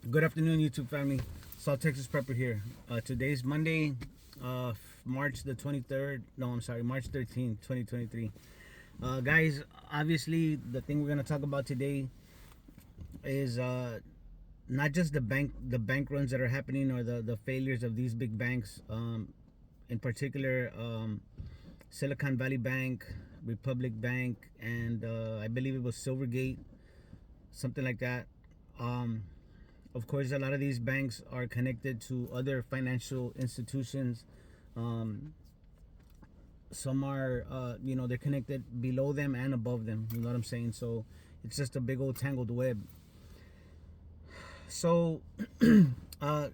Good afternoon, YouTube family. South Texas Prepper here. Today's Monday, March the 23rd. No, I'm sorry, March 13th, 2023. Guys, obviously, the thing we're gonna talk about today is not just the bank runs that are happening or the failures of these big banks. In particular, Silicon Valley Bank, Republic Bank, and I believe it was Silvergate, something like that. Um, of course, a lot of these banks are connected to other financial institutions. Um, some are, they're connected below them and above them. You know what I'm saying? So it's just a big old tangled web. So, uh,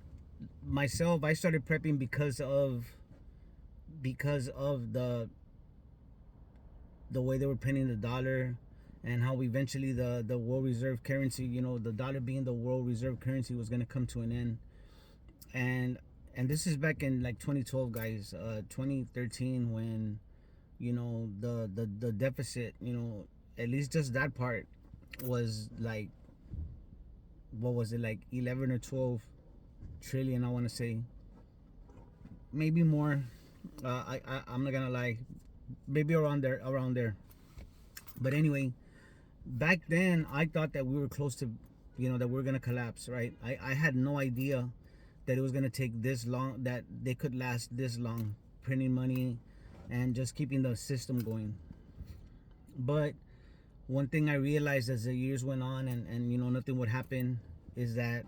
myself, I started prepping because of the way they were printing the dollar, and how eventually the world reserve currency, the dollar being the world reserve currency, was going to come to an end. And and this is back in like 2012, guys. 2013, when the deficit, at least just that part, was like, what was it, like 11 or 12 trillion, I want to say. Maybe more. I'm not gonna lie, maybe around there. But anyway, back then I thought that we were close to, that we are gonna collapse, right? I had no idea that it was gonna take this long, that they could last this long printing money and just keeping the system going. But one thing I realized as the years went on, and nothing would happen, is that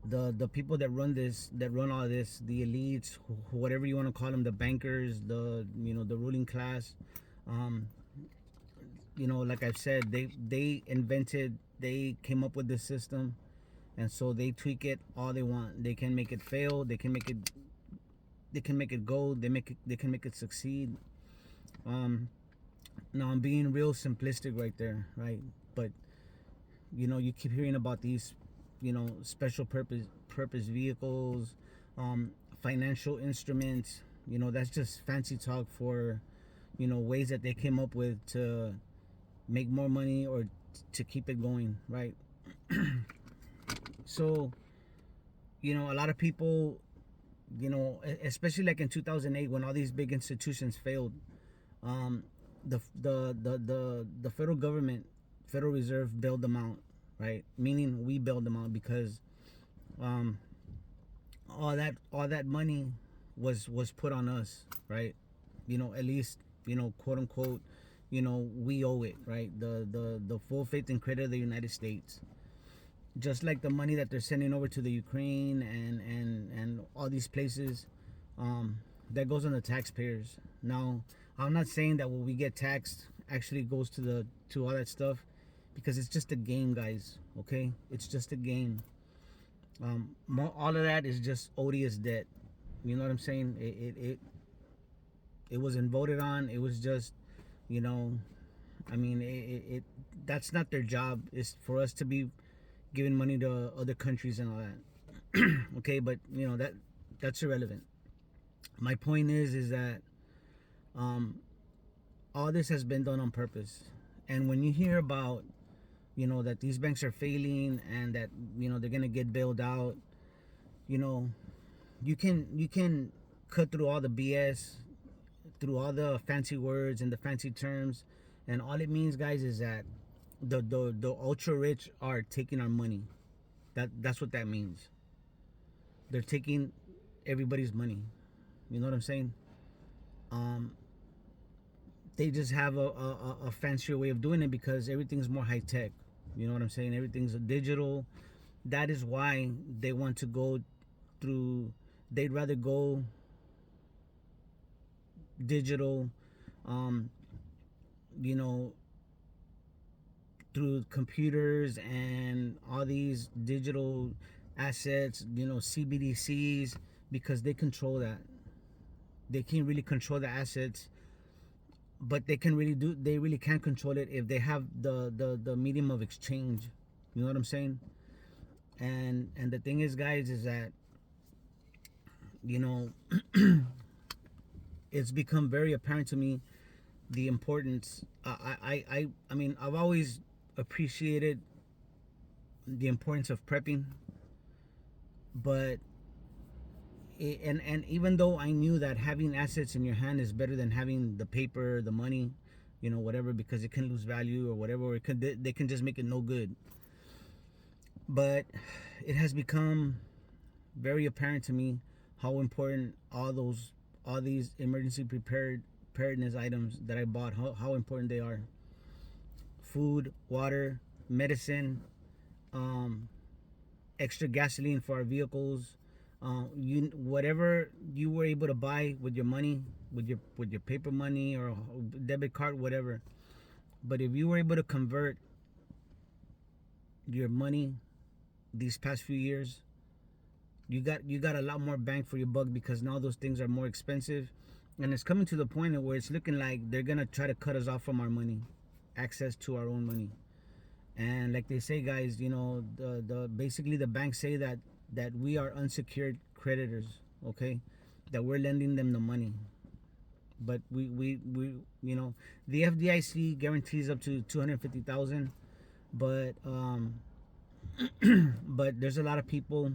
the people that run all this, the elites, whatever you want to call them, the bankers, the ruling class, um, like I've said, they came up with this system, and so they tweak it all they want. They can make it fail. They can make it go. They can make it succeed. Um, Now I'm being real simplistic right there, right? But you keep hearing about these, special purpose vehicles, financial instruments. That's just fancy talk for, ways that they came up with to make more money, or to keep it going, right? So, a lot of people, especially like in 2008, when all these big institutions failed, um, the federal government, Federal Reserve, bailed them out, right? Meaning we bailed them out, because um, all that money was put on us, right? At least, quote unquote, we owe it, right? The full faith and credit of the United States. Just like the money that they're sending over to the Ukraine and all these places, um, that goes on the taxpayers. Now, I'm not saying that what we get taxed actually goes to all that stuff, because it's just a game, guys. Okay, it's just a game. All of that is just odious debt. You know what I'm saying? It wasn't voted on. It was just, you know, I mean, that's not their job. It's for us to be giving money to other countries and all that. Okay, but that's irrelevant. My point is that um, all this has been done on purpose. And when you hear about, that these banks are failing, and that they're gonna get bailed out, you know, you can cut through all the BS, through all the fancy words and the fancy terms, and all it means, guys, is that the ultra rich are taking our money. That's what that means. They're taking everybody's money. You know what I'm saying? Um, they just have a fancier way of doing it, because everything's more high tech. You know what I'm saying? Everything's digital. That is why they want to go through. They'd rather go digital, um, you know, through computers and all these digital assets, CBDCs, because they control that. They can't really control the assets, but they really can control it if they have the medium of exchange. You know what I'm saying? And the thing is, guys, is that you know it's become very apparent to me, the importance. I mean, I've always appreciated the importance of prepping. But and even though I knew that having assets in your hand is better than having the paper, the money, whatever, because it can lose value or whatever, or they can just make it no good. But it has become very apparent to me how important all these emergency preparedness items that I bought, how important they are. Food, water, medicine, um, extra gasoline for our vehicles, whatever you were able to buy with your money, with your paper money or debit card, whatever. But if you were able to convert your money these past few years, you got a lot more bang for your buck, because now those things are more expensive, and it's coming to the point where it's looking like they're gonna try to cut us off from our money, access to our own money. And like they say, guys, the basically the banks say that we are unsecured creditors, okay, that we're lending them the money. But we the FDIC guarantees up to 250,000, but but there's a lot of people,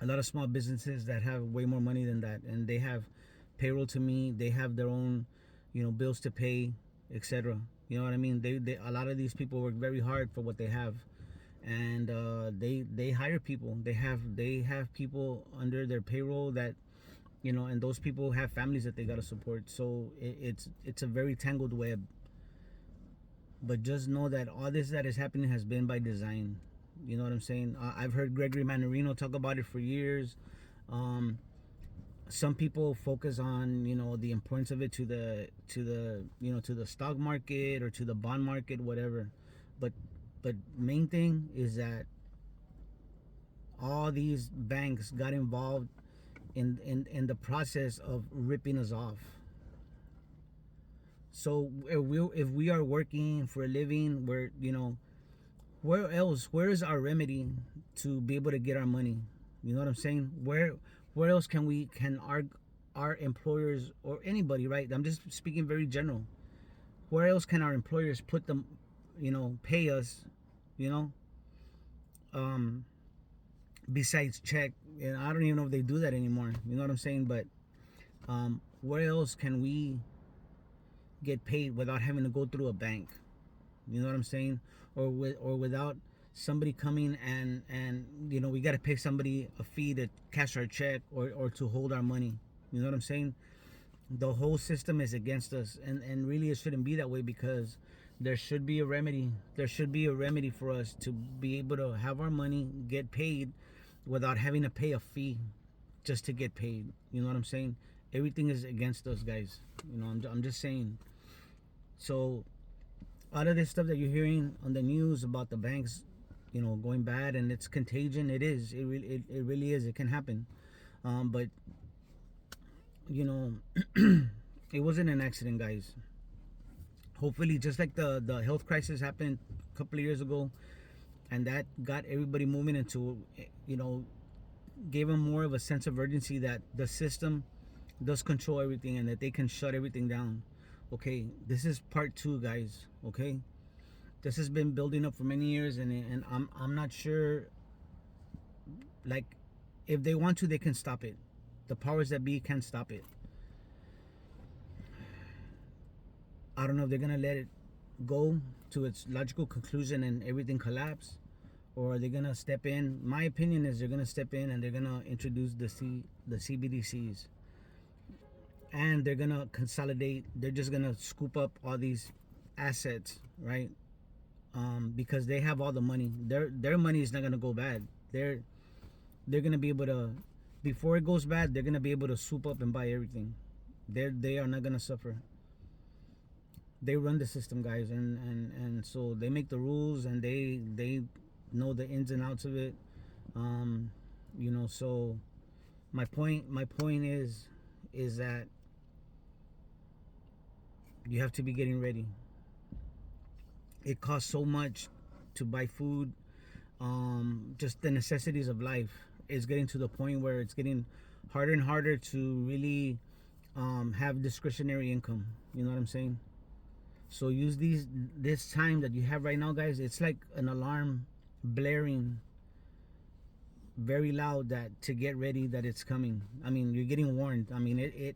a lot of small businesses that have way more money than that, and they have payroll to meet, they have their own bills to pay, etc. You know what I mean? They a lot of these people work very hard for what they have, and they hire people. They have people under their payroll that and those people have families that they gotta support. So it's a very tangled web. But just know that all this that is happening has been by design. You know what I'm saying? I've heard Gregory Mannarino talk about it for years. Um, some people focus on the importance of it to the stock market or to the bond market, whatever. But main thing is that all these banks got involved in the process of ripping us off. So if we are working for a living, where is our remedy to be able to get our money? You know what I'm saying? Where else can our employers or anybody, right? I'm just speaking very general. Where else can our employers put them, pay us, you know, um, besides check? And I don't even know if they do that anymore. You know what I'm saying? But where else can we get paid without having to go through a bank? You know what I'm saying? Or without somebody coming and we got to pay somebody a fee to cash our check or to hold our money. You know what I'm saying? The whole system is against us, and really it shouldn't be that way, because there should be a remedy. There should be a remedy for us to be able to have our money get paid without having to pay a fee just to get paid. You know what I'm saying? Everything is against us, guys. I'm just saying. So out of this stuff that you're hearing on the news about the banks, going bad, and it's contagion. It is. It really is. It can happen. But it wasn't an accident, guys. Hopefully, just like the health crisis happened a couple of years ago, and that got everybody moving into, gave them more of a sense of urgency that the system does control everything and that they can shut everything down. Okay, this is part two, guys. Okay, this has been building up for many years, and I'm not sure. Like, if they want to, they can stop it. The powers that be can stop it. I don't know if they're gonna let it go to its logical conclusion and everything collapse, or are they gonna step in? My opinion is they're gonna step in and they're gonna introduce the CBDCs, and they're gonna consolidate. They're just gonna scoop up all these assets, right? Because they have all the money. Their money is not gonna go bad. They're gonna be able to, before it goes bad, they're gonna be able to swoop up and buy everything. They are not gonna suffer. They run the system, guys, and so they make the rules, and they know the ins and outs of it. So my point is that you have to be getting ready. It costs so much to buy food. Just the necessities of life is getting to the point where it's getting harder and harder to really have discretionary income. You know what I'm saying? So use this time that you have right now, guys. It's like an alarm blaring very loud that to get ready, that it's coming. I mean, you're getting warned. I mean, it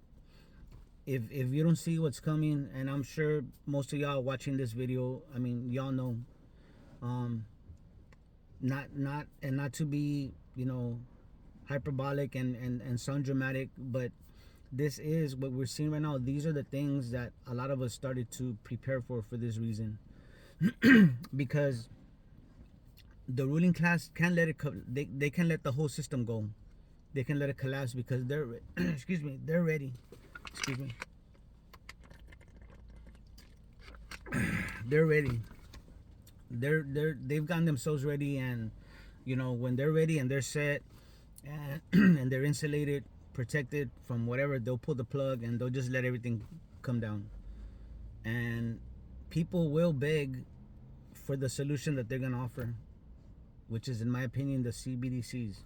if you don't see what's coming, and I'm sure most of y'all watching this video, I mean, y'all know, um, not to be, hyperbolic and sound dramatic, but this is what we're seeing right now. These are the things that a lot of us started to prepare for this reason. Because the ruling class can't let it they can't let the whole system go. They can let it collapse because they're excuse me, they're ready. Excuse me. They're ready. They've gotten themselves ready, and when they're ready and they're set, and, and they're insulated, protected from whatever, they'll pull the plug and they'll just let everything come down. And people will beg for the solution that they're gonna offer, which is, in my opinion, the CBDCs.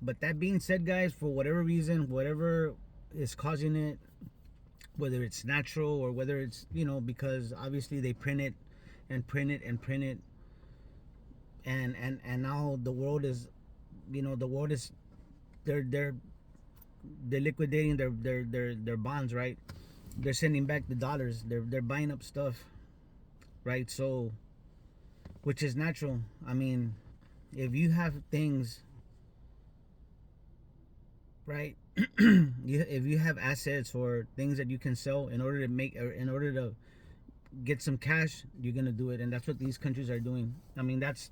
But that being said, guys, for whatever reason, whatever is causing it, whether it's natural or whether it's, because obviously they print it and print it and print it, and now the world is, they're liquidating their bonds, right? They're sending back the dollars. They're buying up stuff, right? So, which is natural. I mean, if you have things, right? If you have assets or things that you can sell in order to make, or in order to get some cash, you're gonna do it, and that's what these countries are doing. I mean, that's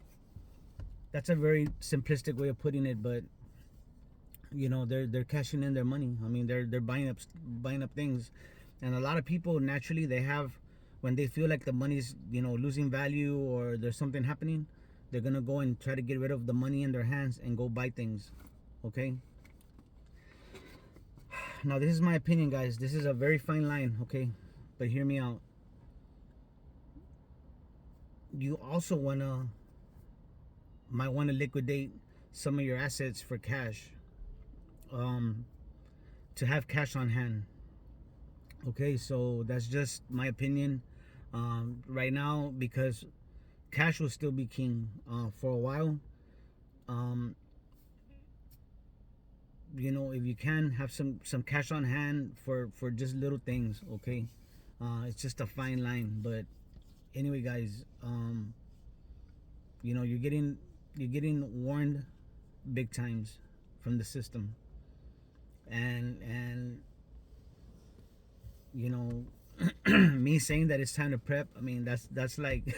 a very simplistic way of putting it, but they're cashing in their money. I mean, they're buying up things, and a lot of people naturally, they have, when they feel like the money's losing value or there's something happening, they're gonna go and try to get rid of the money in their hands and go buy things. Okay. Now, this is my opinion, guys. This is a very fine line, okay? But hear me out. You also might want to liquidate some of your assets for cash, to have cash on hand. Okay, so that's just my opinion right now, because cash will still be king for a while. If you can have some cash on hand for just little things, okay? It's just a fine line. But anyway, guys, you're getting warned big times from the system, and me saying that it's time to prep, I mean, that's like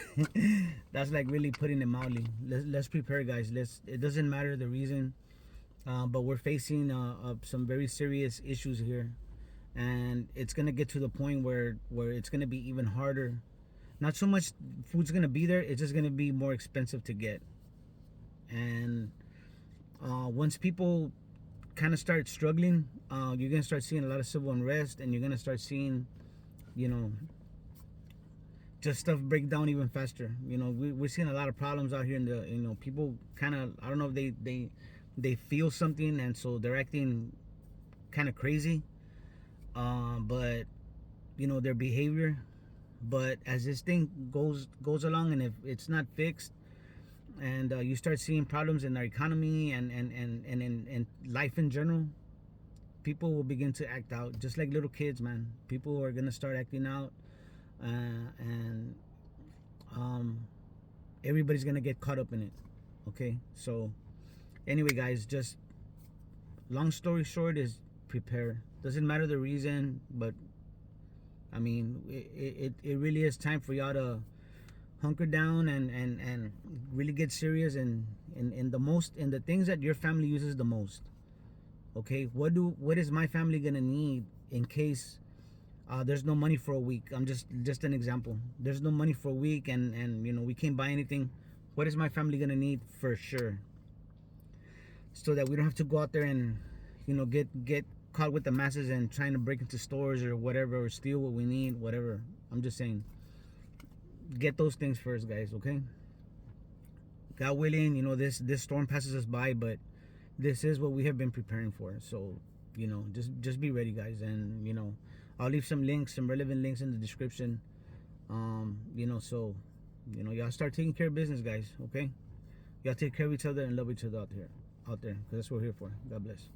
that's like really putting it mildly. Let's prepare, guys. It doesn't matter the reason, but we're facing some very serious issues here, and it's gonna get to the point where it's gonna be even harder. Not so much food's gonna be there; it's just gonna be more expensive to get. And once people kind of start struggling, you're gonna start seeing a lot of civil unrest, and you're gonna start seeing, just stuff break down even faster. We're seeing a lot of problems out here in the, people kind of, I don't know if they feel something, and so they're acting kind of crazy, but their behavior. But as this thing goes along, and if it's not fixed, and you start seeing problems in our economy and in life in general, people will begin to act out, just like little kids, man. People are gonna start acting out, and everybody's gonna get caught up in it. Okay, so anyway, guys, just long story short is prepare. Doesn't matter the reason, but I mean, it really is time for y'all to hunker down and really get serious in the things that your family uses the most. Okay, what is my family gonna need in case there's no money for a week? I'm just an example. There's no money for a week, and we can't buy anything. What is my family gonna need for sure? So that we don't have to go out there and get caught with the masses and trying to break into stores or whatever, or steal what we need, whatever. I'm just saying, get those things first, guys. Okay, God willing, this storm passes us by, but this is what we have been preparing for. So just be ready, guys. And I'll leave some relevant links in the description. So y'all start taking care of business, guys. Okay. Y'all take care of each other and love each other out there. Because that's what we're here for. God bless.